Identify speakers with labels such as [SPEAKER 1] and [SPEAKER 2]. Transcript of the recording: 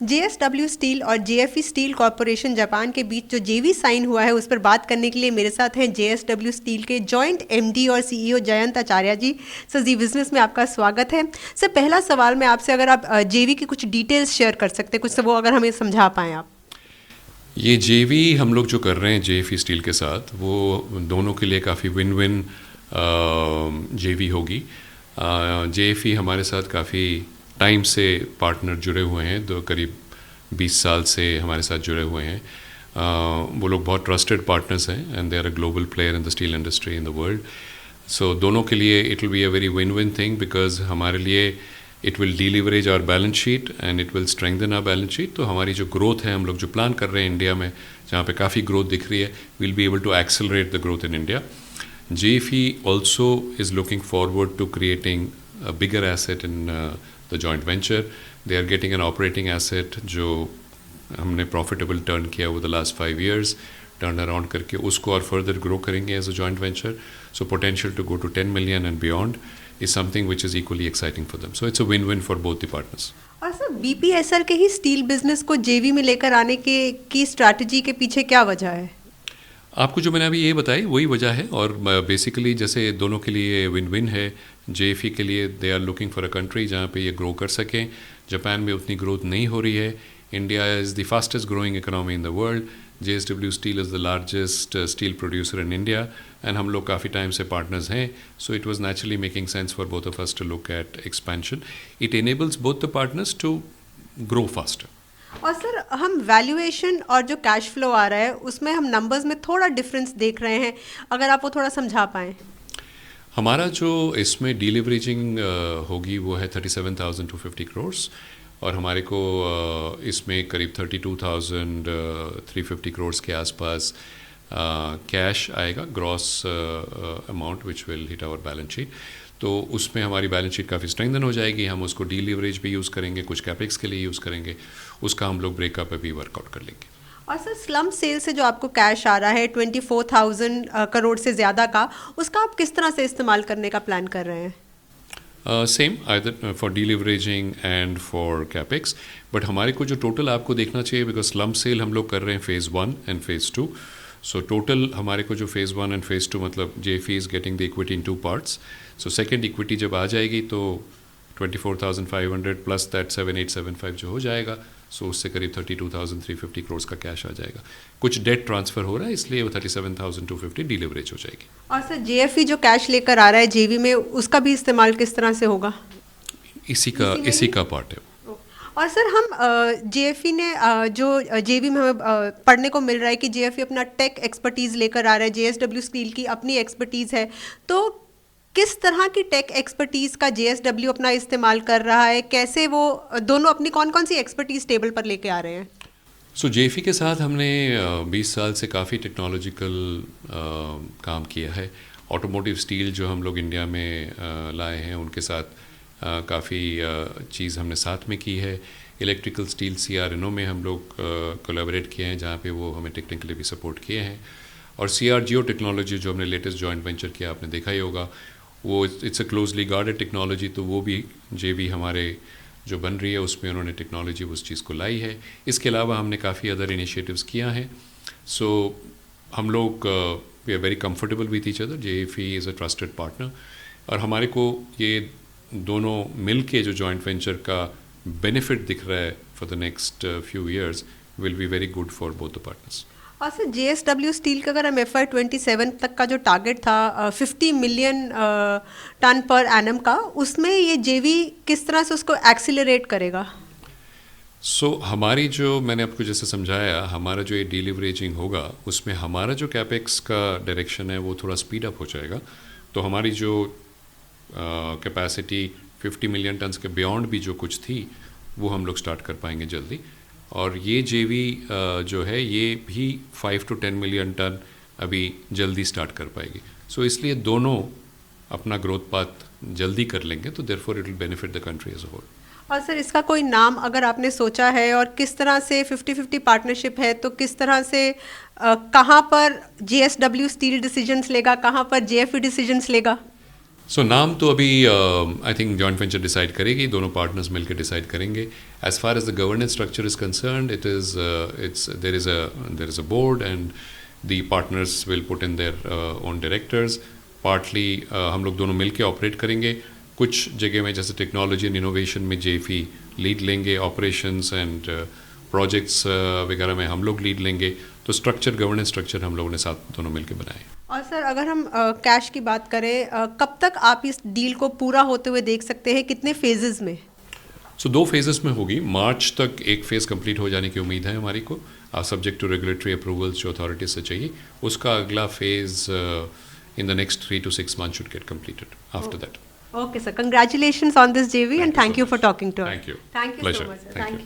[SPEAKER 1] JSW steel और JFE steel corporation Japan के बीच जो जेवी साइन हुआ है उस पर बात करने के लिए मेरे साथ हैं JSW स्टील के जॉइंट MD और CEO जयंत आचार्य जी। सर जी बिजनेस में आपका स्वागत है। सर पहला सवाल मैं आपसे, अगर आप जेवी की कुछ डिटेल्स शेयर कर सकते हैं कुछ, तो वो अगर हमें समझा पाएँ आप।
[SPEAKER 2] ये जेवी हम लोग जो कर रहे हैं JFE स्टील के साथ, वो दोनों के लिए काफ़ी विन विन जेवी होगी। JFE हमारे साथ काफ़ी टाइम से पार्टनर जुड़े हुए हैं, दो करीब 20 साल से हमारे साथ जुड़े हुए हैं। वो लोग बहुत ट्रस्टेड पार्टनर्स हैं and they are a global player in the steel industry in the world. So दोनों के लिए it will be a very win win thing, because हमारे लिए it will deleverage our balance sheet and it will strengthen our balance sheet. तो हमारी जो growth है, हम लोग जो प्लान कर रहे हैं इंडिया में, जहाँ पे काफ़ी ग्रोथ दिख रही है, will be able to accelerate the growth in India. JFE also is looking forward to creating a bigger asset in the joint venture. They are getting an operating asset जो हमने profitable turn किया over the last 5 years, turn around करके उसको और further grow करेंगे as a joint venture. So potential to go to 10 million and beyond is something which is equally exciting for them. So it's a win-win for both the partners.
[SPEAKER 1] और sir BPSL के ही steel business को जेवी में लेकर आने की strategy के पीछे क्या वजह है?
[SPEAKER 2] आपको जो मैंने अभी ये बताई वही वजह है, और बेसिकली जैसे दोनों के लिए विन विन है। JFE के लिए they are looking for a country जहाँ पे ये ग्रो कर सकें। जापान में उतनी ग्रोथ नहीं हो रही है। India is the fastest growing economy in the world. JSW steel is the largest steel producer in India and हम लोग काफ़ी टाइम से पार्टनर्स हैं। So it was naturally making sense for both of us to look at expansion. It enables both the partners to grow faster.
[SPEAKER 1] और sir हम valuation और जो cash flow आ रहा है उसमें हम नंबर्स में थोड़ा डिफरेंस देख रहे हैं, अगर आप वो थोड़ा समझा पाएँ।
[SPEAKER 2] हमारा जो इसमें डीलिवरेजिंग होगी वो है 37,250 करोर्स, और हमारे को इसमें करीब 32,350 करोर्स के आसपास कैश आएगा, gross amount which will hit our balance sheet. तो उसमें हमारी बैलेंस शीट काफ़ी स्ट्रेंथन हो जाएगी। हम उसको डीलिवरेज भी यूज़ करेंगे, कुछ कैपेक्स के लिए यूज़ करेंगे, उसका हम लोग ब्रेकअप पे भी वर्कआउट कर लेंगे।
[SPEAKER 1] और सर स्लम सेल से जो आपको कैश आ रहा है 24,000 करोड़ से ज़्यादा का, उसका आप किस तरह से इस्तेमाल करने का प्लान कर रहे हैं?
[SPEAKER 2] Same either for deleveraging and for capex, but हमारे को जो टोटल आपको देखना चाहिए, बिकॉज स्लम सेल हम लोग कर रहे हैं phase 1 and phase 2। So total हमारे को जो फेज़ 1 एंड फेज़ 2, मतलब JFE is getting the equity in 2 parts. So second equity जब आ जाएगी तो 24,500 प्लस दैट 7,875 जो हो जाएगा, सो उससे करीब 32,350 करोड़ का कैश आ जाएगा। कुछ डेट ट्रांसफ़र हो रहा है, इसलिए वो 37,250 डिलीवरेज हो जाएगी।
[SPEAKER 1] और सर JFE जो कैश लेकर आ रहा है जेवी में, उसका भी इस्तेमाल किस तरह से होगा?
[SPEAKER 2] इसी का पार्ट है।
[SPEAKER 1] और सर हम JFE ने जो जेवी में हमें पढ़ने को मिल रहा है कि JFE अपना टेक एक्सपर्टीज़ लेकर आ रहा है, JSW स्टील की अपनी एक्सपर्टीज़ है, तो किस तरह की टेक एक्सपर्टीज़ का JSW अपना इस्तेमाल कर रहा है? कैसे वो दोनों अपनी कौन कौन सी एक्सपर्टीज़ टेबल पर लेके आ रहे हैं?
[SPEAKER 2] सो JFE के साथ हमने 20 साल से काफ़ी टेक्नोलॉजिकल काम किया है। ऑटोमोटिव स्टील जो हम लोग इंडिया में लाए हैं, उनके साथ काफ़ी चीज़ हमने साथ में की है। इलेक्ट्रिकल स्टील CRNO में हम लोग कोलैबोरेट किए हैं, जहाँ पे वो हमें टेक्निकली भी सपोर्ट किए हैं। और CRGO टेक्नोलॉजी जो हमने लेटेस्ट जॉइंट वेंचर किया, आपने देखा ही होगा, वो it's a closely guarded technology. तो वो भी JV हमारे जो बन रही है उसमें उन्होंने टेक्नोलॉजी उस चीज़ को लाई है। इसके अलावा हमने काफ़ी अदर इनिशिएटिव्स किया है। सो हम लोग we are very comfortable with each other. JFE is a trusted partner, और हमारे को ये दोनों मिल के जो जॉइंट वेंचर का बेनिफिट दिख रहा है for the next few years will be very good for both the partners.
[SPEAKER 1] और सर JSW स्टील का अगर हम FY27 तक का जो टारगेट था 50 मिलियन टन पर एनम का, उसमें ये जेवी किस तरह से उसको एक्सीलरेट करेगा?
[SPEAKER 2] सो हमारी जो मैंने आपको जैसे समझाया, हमारा जो ये डीलिवरेजिंग होगा उसमें हमारा जो कैपेक्स का डायरेक्शन है वो थोड़ा स्पीड अप हो जाएगा। तो हमारी जो कैपेसिटी 50 मिलियन टन्स के बियॉन्ड भी जो कुछ थी वो हम लोग स्टार्ट कर पाएंगे जल्दी। और ये JV जो है ये भी 5 to 10 मिलियन टन अभी जल्दी स्टार्ट कर पाएगी। सो इसलिए दोनों अपना ग्रोथ पाथ जल्दी कर लेंगे, तो therefore it will benefit the country as a whole.
[SPEAKER 1] और सर इसका कोई नाम अगर आपने सोचा है, और किस तरह से 50-50 पार्टनरशिप है तो किस तरह से कहाँ पर JSW स्टील डिसीजंस लेगा, कहाँ पर JFE डिसीजंस लेगा?
[SPEAKER 2] सो नाम तो अभी I think joint venture decide करेगी, दोनों पार्टनर्स मिलकर डिसाइड करेंगे. As far as the governance structure is concerned, there is a board and the partners will put in their own directors. Partly हम लोग दोनों मिलकर ऑपरेट करेंगे. कुछ जगह में जैसे टेक्नोलॉजी एंड इनोवेशन में जेफी लीड लेंगे, ऑपरेशंस एंड प्रोजेक्ट्स वगैरह में हम लोग लीड लेंगे. तो स्ट्रक्चर, गवर्नेंस स्ट्रक्चर हम लोगों ने साथ दोनों मिलकर बनाए.
[SPEAKER 1] और सर अगर हम कैश की बात करें, कब तक आप इस डील को पूरा होते हुए देख सकते हैं, कितने फेजेस में?
[SPEAKER 2] सो 2 फेजेस में होगी. मार्च तक एक फेज कंप्लीट हो जाने की उम्मीद है हमारी को, सब्जेक्ट टू रेगुलेटरी अप्रूवल्स जो अथॉरिटीज से चाहिए. उसका अगला phase in the next 3 to 6 months should get completed after that.
[SPEAKER 1] Okay, sir. Congratulations on this JV and thank you for talking to us.
[SPEAKER 2] Thank you.
[SPEAKER 1] Thank you
[SPEAKER 2] Pleasure.
[SPEAKER 1] so much, sir.
[SPEAKER 2] Thank
[SPEAKER 1] Thank
[SPEAKER 2] you.
[SPEAKER 1] you.